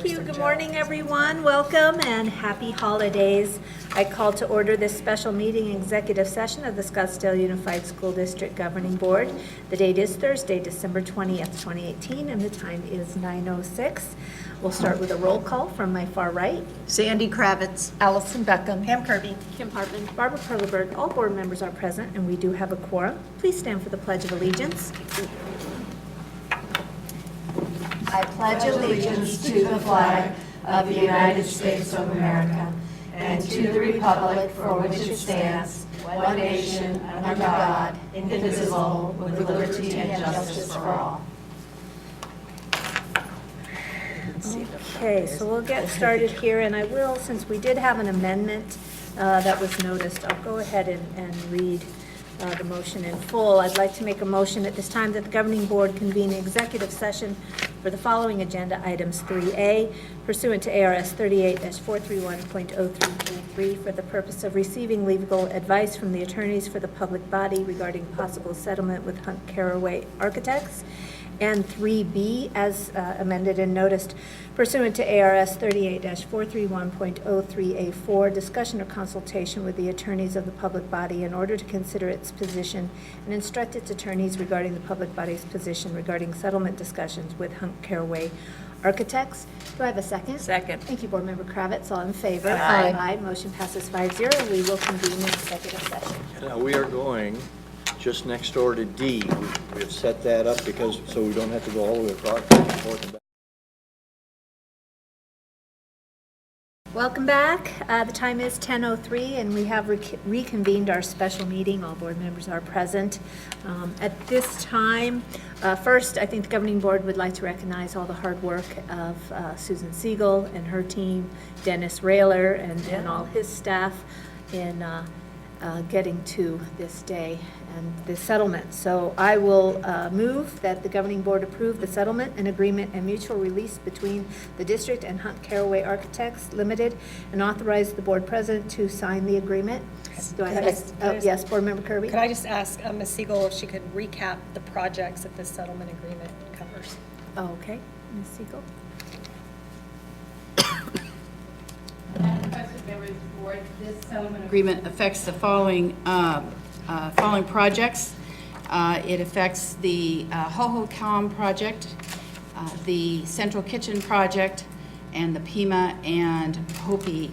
Thank you. Good morning, everyone. Welcome and happy holidays. I call to order this special meeting executive session of the Scottsdale Unified School District Governing Board. The date is Thursday, December 20th, 2018, and the time is 9:06. We'll start with a roll call from my far right. Sandy Kravitz. Allison Beckham. Pam Kirby. Kim Hartman. Barbara Perleberg. All board members are present, and we do have a quorum. Please stand for the Pledge of Allegiance. I pledge allegiance to the flag of the United States of America and to the republic for which it stands, one nation, under God, indivisible, with liberty and justice for all. Okay, so we'll get started here, and I will, since we did have an amendment that was noticed, I'll go ahead and read the motion in full. I'd like to make a motion at this time that the governing board convene an executive session for the following agenda items: 3A, pursuant to ARS 38-431.0333, for the purpose of receiving legal advice from the attorneys for the public body regarding possible settlement with Hunt Caraway Architects; and 3B, as amended and noticed, pursuant to ARS 38-431.03A4, discussion or consultation with the attorneys of the public body in order to consider its position and instruct its attorneys regarding the public body's position regarding settlement discussions with Hunt Caraway Architects. Do I have a second? Second. Thank you, Board Member Kravitz. All in favor? Aye. Aye. Motion passes 5-0. We will convene an executive session. Now, we are going just next door to D. We've set that up because, so we don't have to go all the way across, back and forth and back. Welcome back. The time is 10:03, and we have reconvened our special meeting. All board members are present. At this time, first, I think the governing board would like to recognize all the hard work of Susan Siegel and her team, Dennis Railer, and all his staff in getting to this day and this settlement. So I will move that the governing board approve the settlement and agreement and mutual release between the district and Hunt Caraway Architects Limited, and authorize the board president to sign the agreement. Do I have yes, Board Member Kirby? Could I just ask Ms. Siegel if she could recap the projects that this settlement agreement covers? Oh, okay, Ms. Siegel. Madam President, members of the board, this settlement agreement affects the following projects. It affects the Ho-Ho-Com project, the Central Kitchen project, and the Pima and Hopi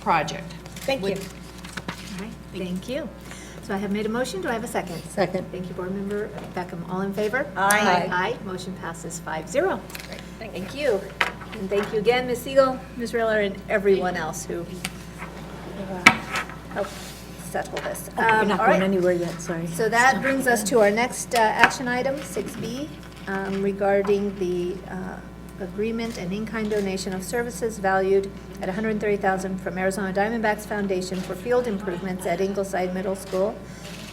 project. Thank you. All right, thank you. So I have made a motion. Do I have a second? Second. Thank you, Board Member Beckham. All in favor? Aye. Aye. Motion passes 5-0. Thank Thank you. And thank you again, Ms. Siegel, Ms. Riller, and everyone else who helped settle this. You're not all going right. anywhere yet, sorry. So that brings us to our next action item, 6B, regarding the agreement and in-kind donation of services valued at $130,000 from Arizona Diamondbacks Foundation for field improvements at Ingleside Middle School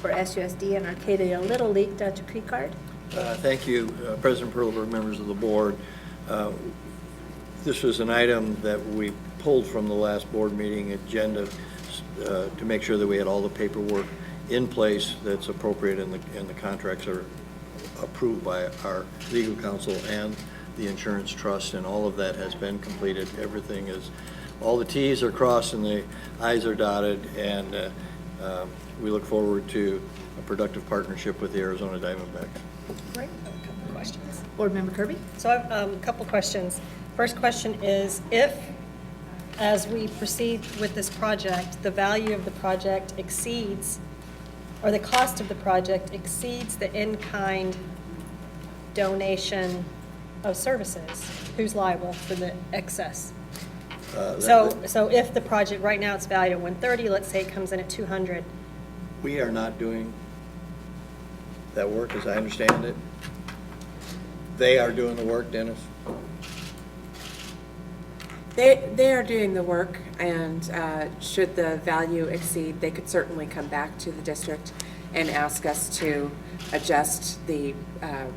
for SUSD and Arcadia Little League. Dr. Creekard? Thank you, President Perleberg, members of the board. This was an item that we pulled from the last board meeting agenda to make sure that we had all the paperwork in place that's appropriate and the contracts are approved by our legal counsel and the insurance trust, and all of that has been completed. Everything is, all the T's are crossed and the I's are dotted, and we look forward to a productive partnership with the Arizona Diamondbacks. Great. I have a couple of questions. Board Member Kirby? So I have a couple questions. First question is, if, as we proceed with this project, the value of the project exceeds, or the cost of the project exceeds the in-kind donation of services, who's liable for the excess? So if the project, right now it's valued at 130, let's say it comes in at 200. We are not doing that work, as I understand it. They are doing the work, Dennis? They are doing the work, and should the value exceed, they could certainly come back to the district and ask us to adjust the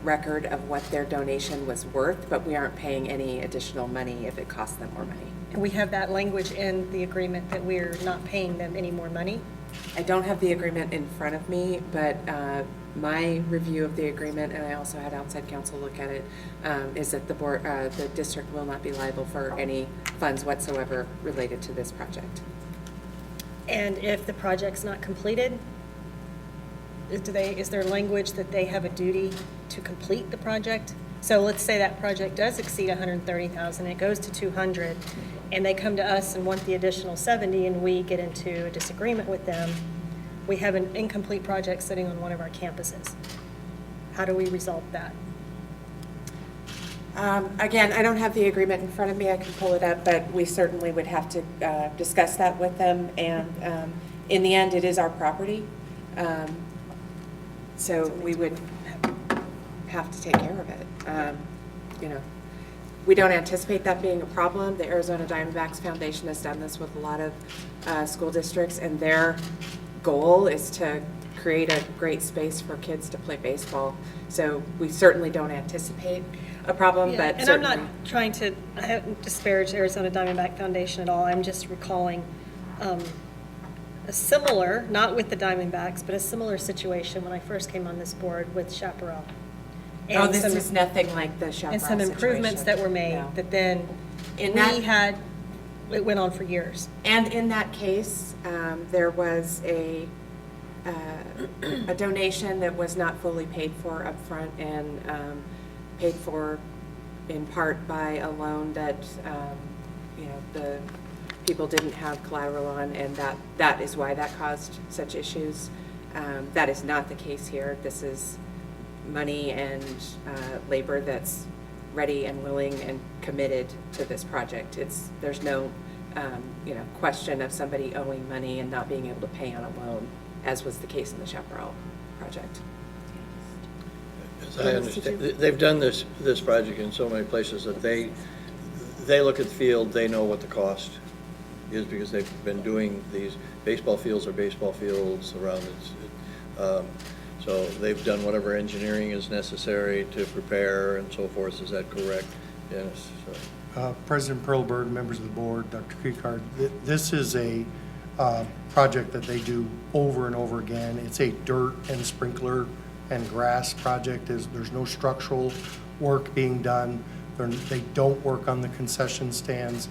record of what their donation was worth, but we aren't paying any additional money if it costs them more money. And we have that language in the agreement that we're not paying them any more money? I don't have the agreement in front of me, but my review of the agreement, and I also had outside counsel look at it, is that the district will not be liable for any funds whatsoever related to this project. And if the project's not completed, is there language that they have a duty to complete the project? So let's say that project does exceed 130,000, it goes to 200, and they come to us and want the additional 70, and we get into a disagreement with them. We have an incomplete project sitting on one of our campuses. How do we resolve that? Again, I don't have the agreement in front of me. I can pull it up, but we certainly would have to discuss that with them. And in the end, it is our property. So we would have to take care of it. You know, we don't anticipate that being a problem. The Arizona Diamondbacks Foundation has done this with a lot of school districts, and their goal is to create a great space for kids to play baseball. So we certainly don't anticipate a problem, Yeah, but and I'm certainly. not trying to disparage Arizona Diamondback Foundation at all. I'm just recalling a similar, not with the Diamondbacks, but a similar situation when I first came on this board with Chaparral. Oh, And this some- is nothing like the Chaparral And some improvements situation. that were made No. that then In we that- had, it went on for years. And in that case, there was a donation that was not fully paid for upfront and paid for in part by a loan that, you know, the people didn't have collateral on, and that is why that caused such issues. That is not the case here. This is money and labor that's ready and willing and committed to this project. There's no, you know, question of somebody owing money and not being able to pay on a loan, as was the case in the Chaparral project. As I understand, they've done this project in so many places that they look at the field, they know what the cost is because they've been doing these. Baseball fields are baseball fields around it. So they've done whatever engineering is necessary to prepare and so forth. Is that correct, Dennis? So. President Perlberg, members of the board, Dr. Creekard, this is a project that they do over and over again. It's a dirt and sprinkler and grass project. There's no structural work being done. They don't work on the concession stands.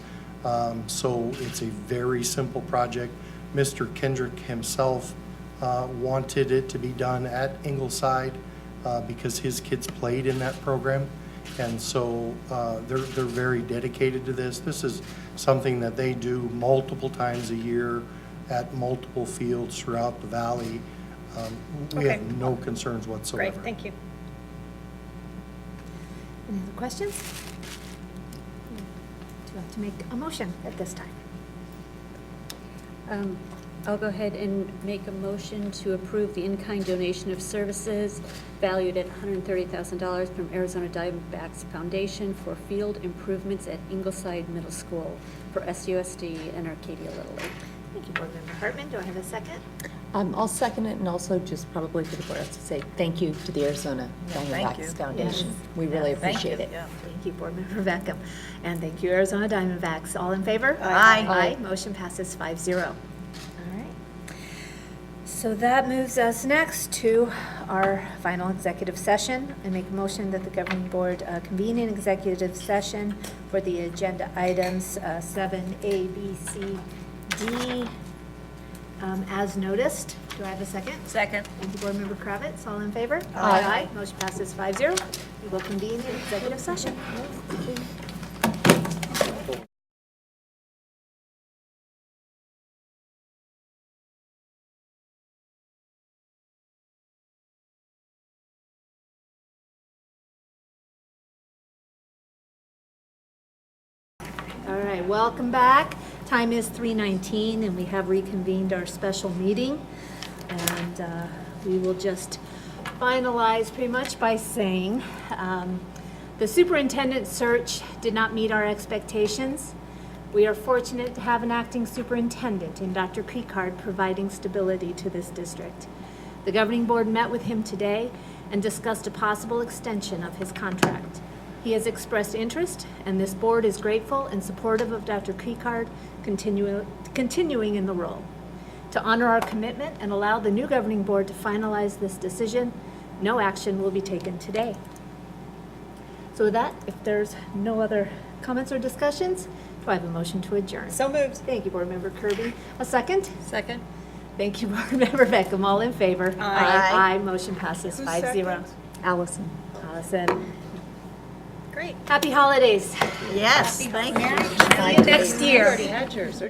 So it's a very simple project. Mr. Kendrick himself wanted it to be done at Ingleside because his kids played in that program. And so they're very dedicated to this. This is something that they do multiple times a year at multiple fields throughout the valley. We Okay. have no concerns whatsoever. Great, thank you. Any other questions? Would you like to make a motion at this time? I'll go ahead and make a motion to approve the in-kind donation of services valued at $130,000 from Arizona Diamondbacks Foundation for field improvements at Ingleside Middle School for SUSD and Arcadia Little League. Thank you, Board Member Hartman. Do I have a second? I'll second it, and also just probably for the board to say thank you to the Arizona Diamondbacks Foundation. Yes. We really Thank you. appreciate it. Thank you, Board Member Beckham. And thank you, Arizona Diamondbacks. All in favor? Aye. Aye. Motion passes 5-0. All right. So that moves us next to our final executive session. I make a motion that the governing board convene an executive session for the agenda items 7A, B, C, D, as noticed. Do I have a second? Second. Thank you, Board Member Kravitz. All in favor? Aye. Motion passes 5-0. We will convene an executive session. All right, welcome back. Time is 3:19, and we have reconvened our special meeting. And we will just finalize pretty much by saying the superintendent search did not meet our expectations. We are fortunate to have an acting superintendent in Dr. Creekard providing stability to this district. The governing board met with him today and discussed a possible extension of his contract. He has expressed interest, and this board is grateful and supportive of Dr. Creekard continuing in the role. To honor our commitment and allow the new governing board to finalize this decision, no action will be taken today. So with that, if there's no other comments or discussions, do I have a motion to adjourn? So moved. Thank you, Board Member Kirby. A second? Second? Thank you, Board Member Beckham. All in favor? Aye. Aye. Motion passes 5-0. Allison. Allison. Great. Happy holidays. Yes, thank you. See you next year. You already had yours.